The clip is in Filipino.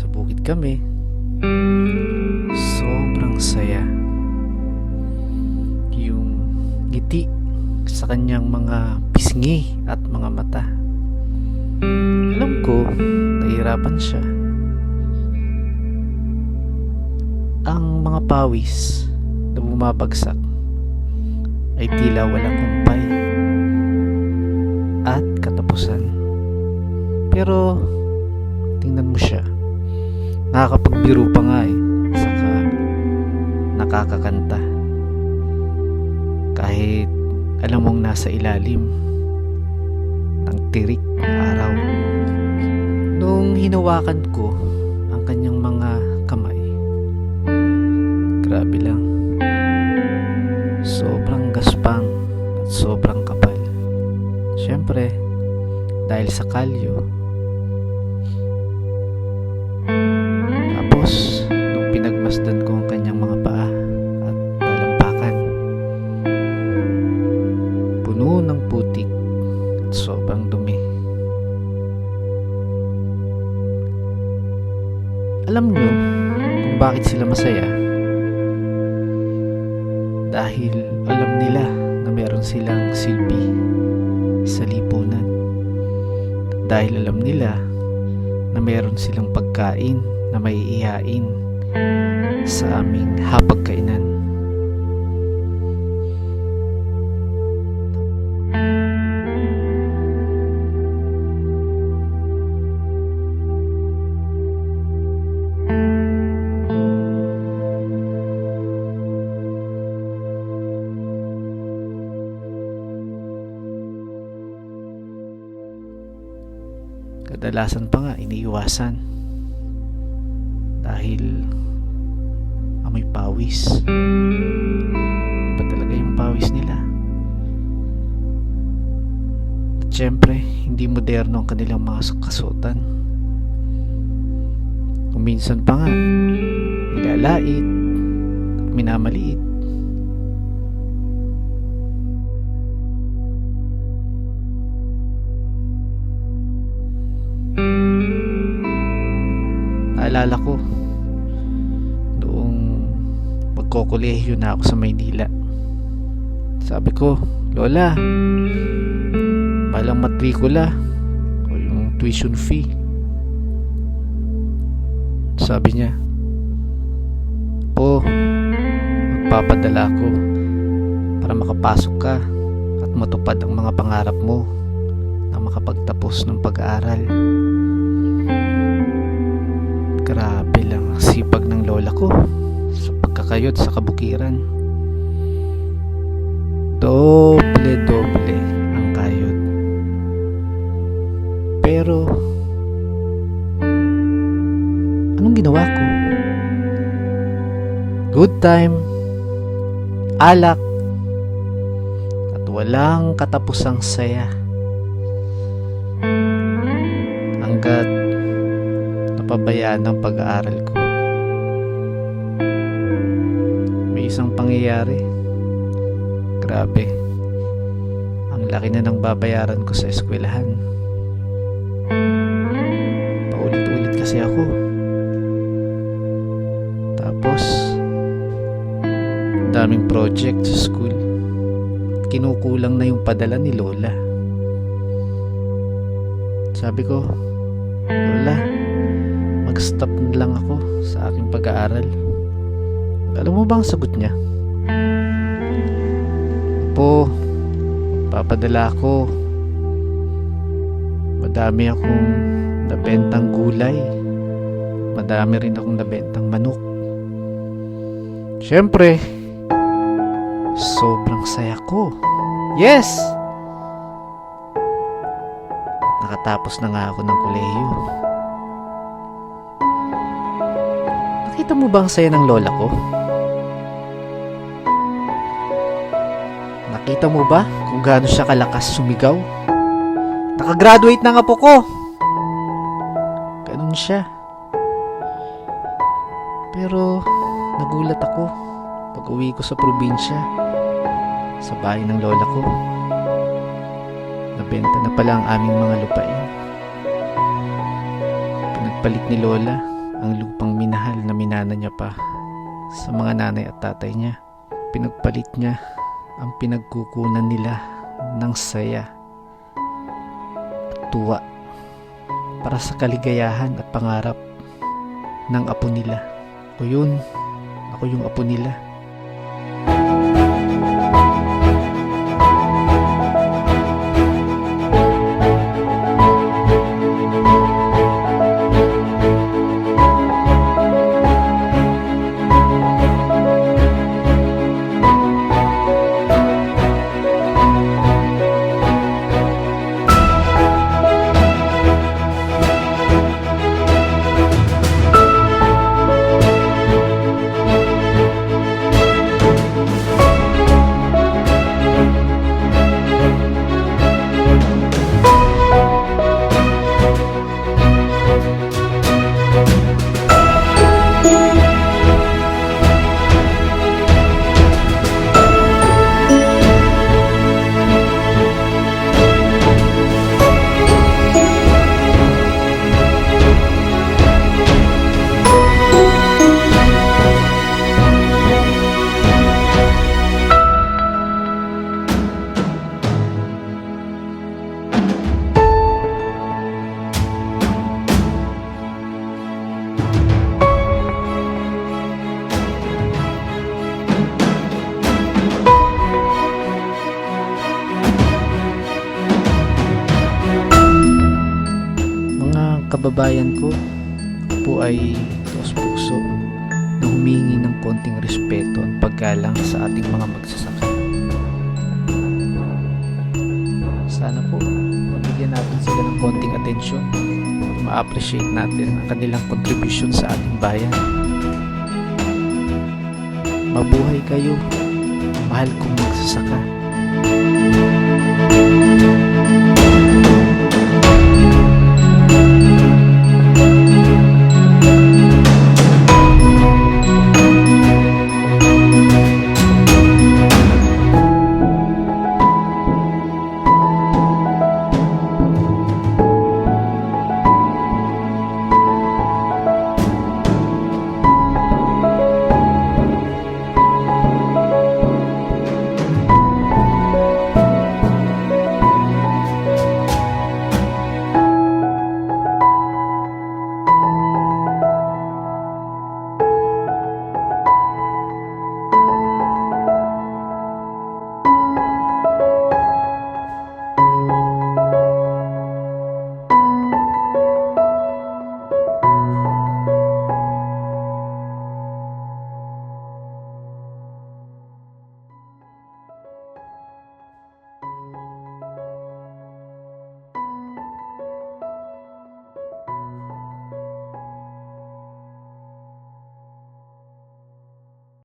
Nasa bukid kami. Sobrang saya. Yung ngiti sa kanyang mga pisngi at mga mata. Alam ko, nahihirapan siya. Ang mga pawis na bumabagsak ay tila walang humpay at katapusan. Pero tingnan mo siya, nakakapagbiro pa nga saka nakakakanta kahit alam mong nasa ilalim ng tirik na araw. Nung hinawakan ko ang kanyang mga kamay, grabe lang, sobrang gaspang at sobrang kapal. Siyempre, dahil sa kalyo. Tapos, nung pinagmasdan ko ang kanyang mga paa at talampakan, puno ng putik at sobrang dumi. Alam nyo kung bakit sila masaya? Dahil alam nila na meron silang silbi sa lipunan. Dahil alam nila na meron silang pagkain na may ihain sa aming hapagkainan. Kadalasan pa nga iniiwasan dahil amoy pawis. Iba talaga yung pawis nila. At syempre, hindi moderno ang kanilang mga kasuotan. Kung minsan pa nga nilalait at minamaliit. Naalala ko noong magkokolehiyo na ako sa Maynila. Sabi ko, Lola, malang matrikula o yung tuition fee. Sabi niya, po, magpapadala ko para makapasok ka at matupad ang mga pangarap mo na makapagtapos ng pag-aaral. Grabe lang ang sipag ng lola ko sa pagkakayod sa kabukiran. Doble ang kayod. Pero anong ginawa ko? Good time, alak, at walang katapusang saya. Hanggat napabayaan ng pag-aaral ko. May isang pangyayari. Grabe. Ang laki na ng babayaran ko sa eskwelahan. Paulit-ulit kasi ako. Tapos, daming project sa school. Kinukulang na yung padala ni Lola. Sabi ko, Lola, mag-stop na lang ako sa aking pag-aaral. Alam mo ba ang sagot niya? Po, papadala ako. Madami akong nabentang gulay. Madami rin akong nabentang manok. Siyempre, sobrang saya ko. Yes! Nakatapos na nga ako ng kolehiyo. Nakita mo ba ang saya ng lola ko? Nakita mo ba kung gaano siya kalakas sumigaw? Nakagraduate na nga po ko. Ganun siya. Pero nagulat ako pag uwi ko sa probinsya, sa bahay ng lola ko. Nabenta na pala ang aming mga lupain. Pinagpalit ni lola ang lupang minahal na minana niya pa sa mga nanay at tatay niya. Pinagpalit niya ang pinagkukunan nila ng saya at tuwa para sa kaligayahan at pangarap ng apo nila. Ako yung apo nila. Kababayan ko, po ay taos puso na humingi ng konting respeto at paggalang sa ating mga magsasaka. Sana po mabigyan natin sila ng konting atensyon at ma-appreciate natin ang kanilang contribution sa ating bayan. Mabuhay kayo, mahal kong magsasaka.